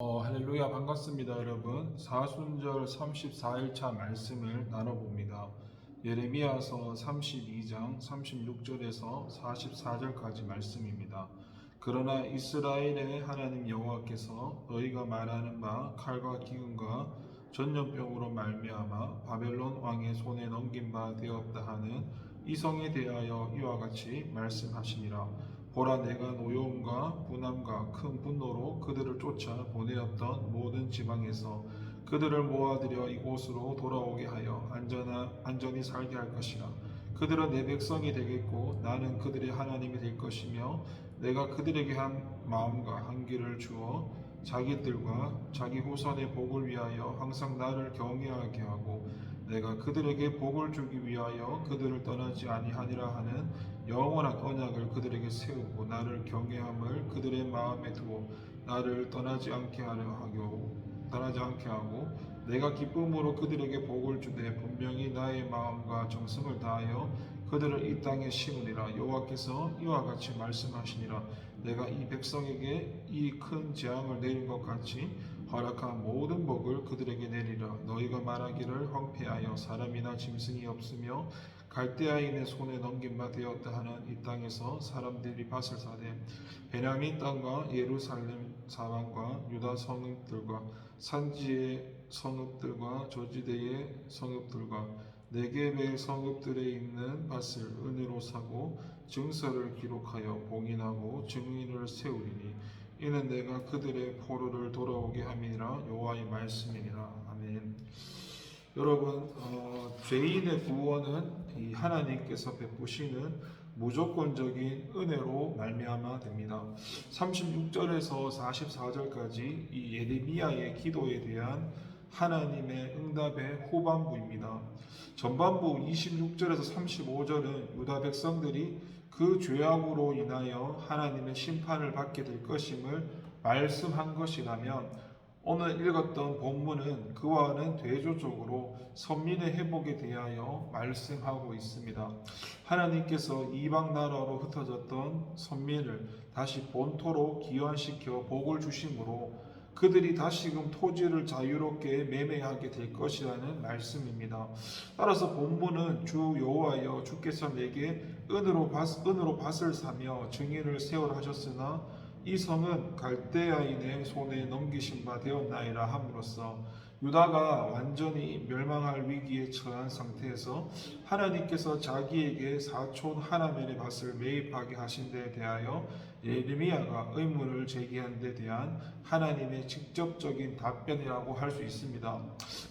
할렐루야 반갑습니다 여러분. 사순절 34일차 말씀을 나눠봅니다. 예레미야서 32장 36절에서 44절까지 말씀입니다. 그러나 이스라엘의 하나님 여호와께서 너희가 말하는 바 칼과 기근과 전염병으로 말미암아 바벨론 왕의 손에 넘긴 바 되었다 하는 이 성에 대하여 이와 같이 말씀하시니라. 보라, 내가 노여움과 분함과 큰 분노로 그들을 쫓아 보내었던 모든 지방에서 그들을 모아들여 이곳으로 돌아오게 하여 안전히 살게 할 것이라. 그들은 내 백성이 되겠고 나는 그들의 하나님이 될 것이며 내가 그들에게 한 마음과 한기를 주어 자기들과 자기 후손의 복을 위하여 항상 나를 경외하게 하고 내가 그들에게 복을 주기 위하여 그들을 떠나지 아니하니라 하는 영원한 언약을 그들에게 세우고 나를 경외함을 그들의 마음에 두어 나를 떠나지 않게 하고 내가 기쁨으로 그들에게 복을 주되 분명히 나의 마음과 정성을 다하여 그들을 이 땅에 심으리라. 여호와께서 이와 같이 말씀하시니라. 내가 이 백성에게 이 큰 재앙을 내린 것 같이 허락한 모든 복을 그들에게 내리라. 너희가 말하기를 황폐하여 사람이나 짐승이 없으며 갈대아인의 손에 넘긴 바 되었다 하는 이 땅에서 사람들이 밭을 사되 베냐민 땅과 예루살렘 사방과 유다 성읍들과 산지의 성읍들과 저지대의 성읍들과 네겝의 성읍들에 있는 밭을 은으로 사고 증서를 기록하여 봉인하고 증인을 세우리니 이는 내가 그들의 포로를 돌아오게 함이라. 여호와의 말씀이니라. 아멘. 여러분, 죄인의 구원은 이 하나님께서 베푸시는 무조건적인 은혜로 말미암아 됩니다. 36절에서 44절까지 이 예레미야의 기도에 대한 하나님의 응답의 후반부입니다. 전반부 26절에서 35절은 유다 백성들이 그 죄악으로 인하여 하나님의 심판을 받게 될 것임을 말씀한 것이라면 오늘 읽었던 본문은 그와는 대조적으로 선민의 회복에 대하여 말씀하고 있습니다. 하나님께서 이방 나라로 흩어졌던 선민을 다시 본토로 기환시켜 복을 주심으로 그들이 다시금 토지를 자유롭게 매매하게 될 것이라는 말씀입니다. 따라서 본문은 주 여호와여 주께서 내게 은으로 밭을 사며 증인을 세우라 하셨으나 이 성은 갈대아인의 손에 넘기신 바 되었나이다 함으로써 유다가 완전히 멸망할 위기에 처한 상태에서 하나님께서 자기에게 사촌 하나멜의 밭을 매입하게 하신 데 대하여 예레미야가 의문을 제기한 데 대한 하나님의 직접적인 답변이라고 할 수 있습니다.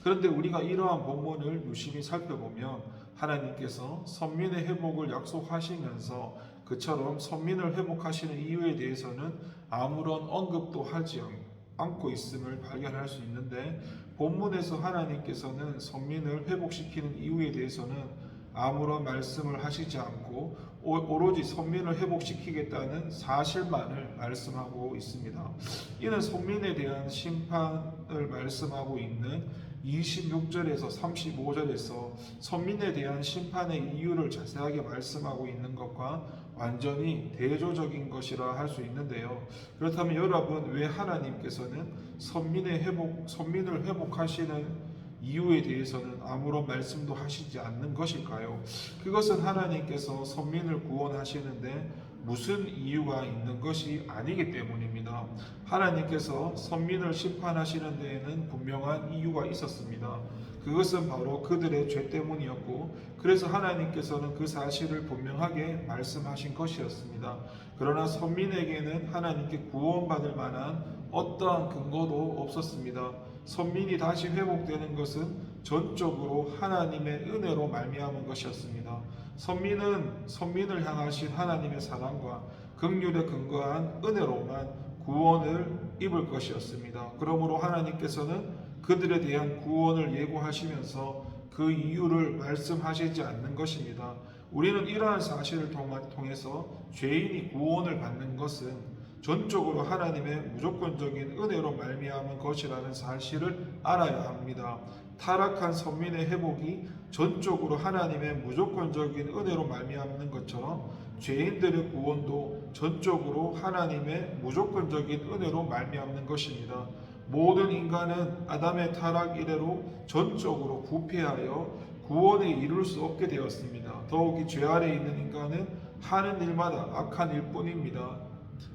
그런데 우리가 이러한 본문을 유심히 살펴보면 하나님께서 선민의 회복을 약속하시면서 그처럼 선민을 회복하시는 이유에 대해서는 아무런 언급도 하지 않고 있음을 발견할 수 있는데 본문에서 하나님께서는 선민을 회복시키는 이유에 대해서는 아무런 말씀을 하시지 않고 오로지 선민을 회복시키겠다는 사실만을 말씀하고 있습니다. 이는 선민에 대한 심판을 말씀하고 있는 26절에서 35절에서 선민에 대한 심판의 이유를 자세하게 말씀하고 있는 것과 완전히 대조적인 것이라 할 수 있는데요. 그렇다면 여러분, 왜 하나님께서는 선민을 회복하시는 이유에 대해서는 아무런 말씀도 하시지 않는 것일까요? 그것은 하나님께서 선민을 구원하시는데 무슨 이유가 있는 것이 아니기 때문입니다. 하나님께서 선민을 심판하시는 데에는 분명한 이유가 있었습니다. 그것은 바로 그들의 죄 때문이었고, 그래서 하나님께서는 그 사실을 분명하게 말씀하신 것이었습니다. 그러나 선민에게는 하나님께 구원받을 만한 어떠한 근거도 없었습니다. 선민이 다시 회복되는 것은 전적으로 하나님의 은혜로 말미암은 것이었습니다. 선민을 향하신 하나님의 사랑과 긍휼에 근거한 은혜로만 구원을 입을 것이었습니다. 그러므로 하나님께서는 그들에 대한 구원을 예고하시면서 그 이유를 말씀하시지 않는 것입니다. 우리는 이러한 사실을 통해서 죄인이 구원을 받는 것은 전적으로 하나님의 무조건적인 은혜로 말미암은 것이라는 사실을 알아야 합니다. 타락한 선민의 회복이 전적으로 하나님의 무조건적인 은혜로 말미암는 것처럼 죄인들의 구원도 전적으로 하나님의 무조건적인 은혜로 말미암는 것입니다. 모든 인간은 아담의 타락 이래로 전적으로 부패하여 구원에 이룰 수 없게 되었습니다. 더욱이 죄 아래 있는 인간은 하는 일마다 악한 일뿐입니다.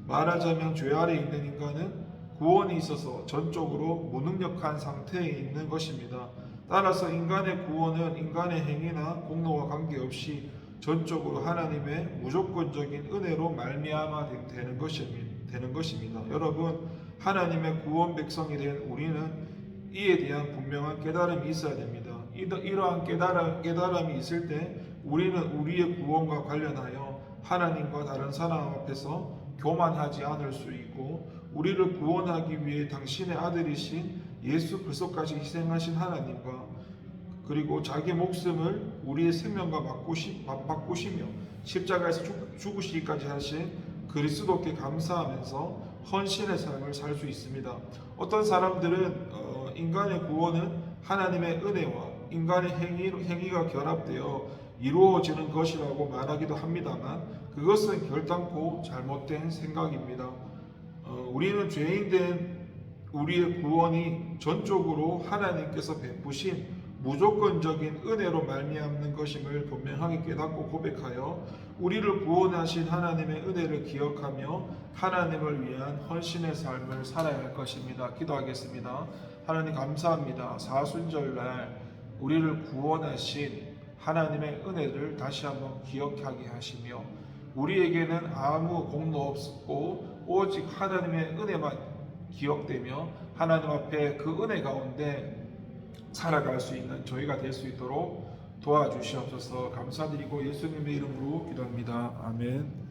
말하자면 죄 아래 있는 인간은 구원이 있어서 전적으로 무능력한 상태에 있는 것입니다. 따라서 인간의 구원은 인간의 행위나 공로와 관계없이 전적으로 하나님의 무조건적인 은혜로 말미암아 되는 것입니다. 여러분, 하나님의 구원 백성이 된 우리는 이에 대한 분명한 깨달음이 있어야 됩니다. 이러한 깨달음이 있을 때 우리는 우리의 구원과 관련하여 하나님과 다른 사람 앞에서 교만하지 않을 수 있고, 우리를 구원하기 위해 당신의 아들이신 예수 그리스도까지 희생하신 하나님과 그리고 자기 목숨을 우리의 생명과 바꾸시며 십자가에서 죽으시기까지 하신 그리스도께 감사하면서 헌신의 삶을 살 수 있습니다. 어떤 사람들은 인간의 구원은 하나님의 은혜와 인간의 행위가 결합되어 이루어지는 것이라고 말하기도 합니다만, 그것은 결단코 잘못된 생각입니다. 우리는 죄인된 우리의 구원이 전적으로 하나님께서 베푸신 무조건적인 은혜로 말미암는 것임을 분명하게 깨닫고 고백하여 우리를 구원하신 하나님의 은혜를 기억하며 하나님을 위한 헌신의 삶을 살아야 할 것입니다. 기도하겠습니다. 하나님 감사합니다. 사순절날 우리를 구원하신 하나님의 은혜를 다시 한번 기억하게 하시며, 우리에게는 아무 공로 없고 오직 하나님의 은혜만 기억되며 하나님 앞에 그 은혜 가운데 살아갈 수 있는 저희가 될 수 있도록 도와주시옵소서. 감사드리고 예수님의 이름으로 기도합니다. 아멘.